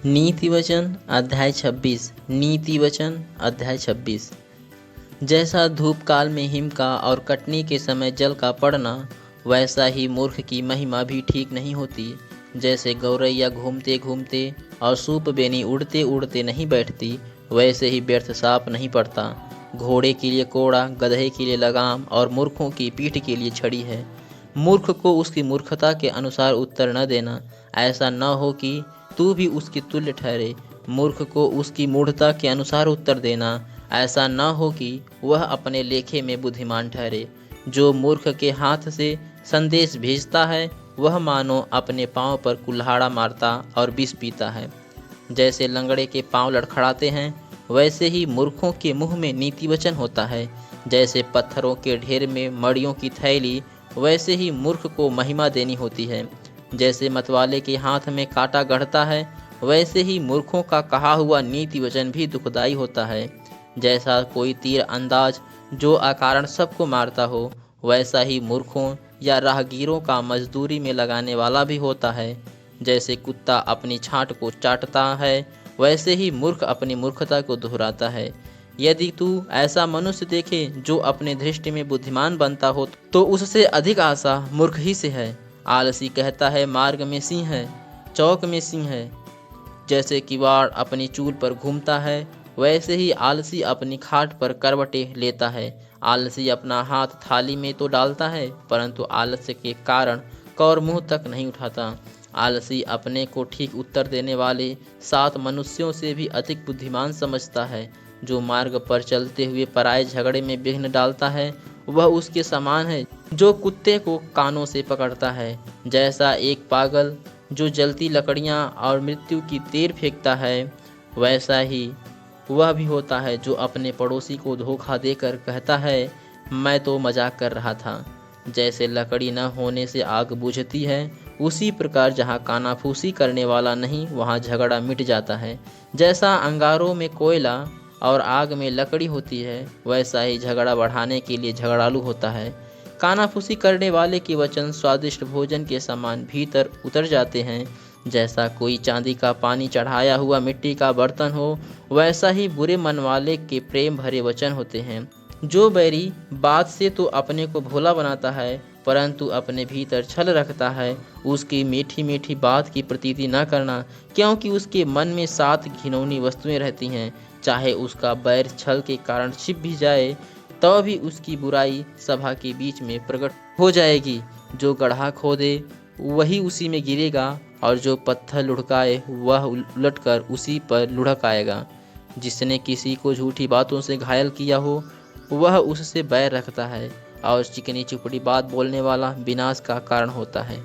नीति वचन अध्याय 26। नीति वचन अध्याय 26। जैसा धूप काल में हिम का और कटनी के समय जल का पड़ना, वैसा ही मूर्ख की महिमा भी ठीक नहीं होती। जैसे गौरैया घूमते घूमते और सूप बेनी उड़ते उड़ते नहीं बैठती, वैसे ही व्यर्थ साप नहीं पड़ता। घोड़े के लिए कोड़ा, गधे के लिए लगाम और मूर्खों की पीठ के लिए छड़ी है। मूर्ख को उसकी मूर्खता के अनुसार उत्तर न देना, ऐसा न हो कि तू भी उसकी तुल्य ठहरे। मूर्ख को उसकी मूढ़ता के अनुसार उत्तर देना, ऐसा न हो कि वह अपने लेखे में बुद्धिमान ठहरे। जो मूर्ख के हाथ से संदेश भेजता है, वह मानो अपने पाँव पर कुल्हाड़ा मारता और विष पीता है। जैसे लंगड़े के पांव लड़खड़ाते हैं, वैसे ही मूर्खों के मुंह में नीति वचन होता है। जैसे पत्थरों के ढेर में मड़ियों की थैली, वैसे ही मूर्ख को महिमा देनी होती है। जैसे मतवाले के हाथ में कांटा गढ़ता है, वैसे ही मूर्खों का कहा हुआ नीति वचन भी दुखदाई होता है। जैसा कोई तीर अंदाज जो अकारण सबको मारता हो, वैसा ही मूर्खों या राहगीरों का मजदूरी में लगाने वाला भी होता है। जैसे कुत्ता अपनी छांट को चाटता है, वैसे ही मूर्ख अपनी मूर्खता को दोहराता है। यदि तू ऐसा मनुष्य देखे जो अपने दृष्टि में बुद्धिमान बनता हो, तो उससे अधिक आशा मूर्ख ही से है। आलसी कहता है मार्ग में सिंह है, चौक में सिंह है। जैसे किवाड़ अपनी चूल पर घूमता है, वैसे ही आलसी अपनी खाट पर करवटें लेता है। आलसी अपना हाथ थाली में तो डालता है, परंतु आलस्य के कारण कौर मुंह तक नहीं उठाता। आलसी अपने को ठीक उत्तर देने वाले 7 मनुष्यों से भी अधिक बुद्धिमान समझता है। जो मार्ग पर चलते हुए पराये झगड़े में विघ्न डालता है, वह उसके समान है जो कुत्ते को कानों से पकड़ता है। जैसा एक पागल जो जलती लकड़ियां और मृत्यु की तीर फेंकता है, वैसा ही वह भी होता है जो अपने पड़ोसी को धोखा देकर कहता है मैं तो मजाक कर रहा था। जैसे लकड़ी न होने से आग बुझती है, उसी प्रकार जहाँ कानाफूसी करने वाला नहीं, वहाँ झगड़ा मिट जाता है। जैसा अंगारों में कोयला और आग में लकड़ी होती है, वैसा ही झगड़ा बढ़ाने के लिए झगड़ालू होता है। कानाफूसी करने वाले के वचन स्वादिष्ट भोजन के समान भीतर उतर जाते हैं। जैसा कोई चांदी का पानी चढ़ाया हुआ मिट्टी का बर्तन हो, वैसा ही बुरे मन वाले के प्रेम भरे वचन होते हैं। जो बैरी बात से तो अपने को भोला बनाता है, परंतु अपने भीतर छल रखता है, उसकी मीठी मीठी बात की प्रतीति न करना, क्योंकि उसके मन में 7 घिनौनी वस्तुएं रहती हैं। चाहे उसका बैर छल के कारण छिप भी जाए, तो भी उसकी बुराई सभा के बीच में प्रकट हो जाएगी। जो गड्ढा खोदे वही उसी में गिरेगा, और जो पत्थर लुढ़काए वह उलटकर उसी पर लुढ़क आएगा। जिसने किसी को झूठी बातों से घायल किया हो, वह उससे बैर रखता है, और चिकनी चुपड़ी बात बोलने वाला विनाश का कारण होता है।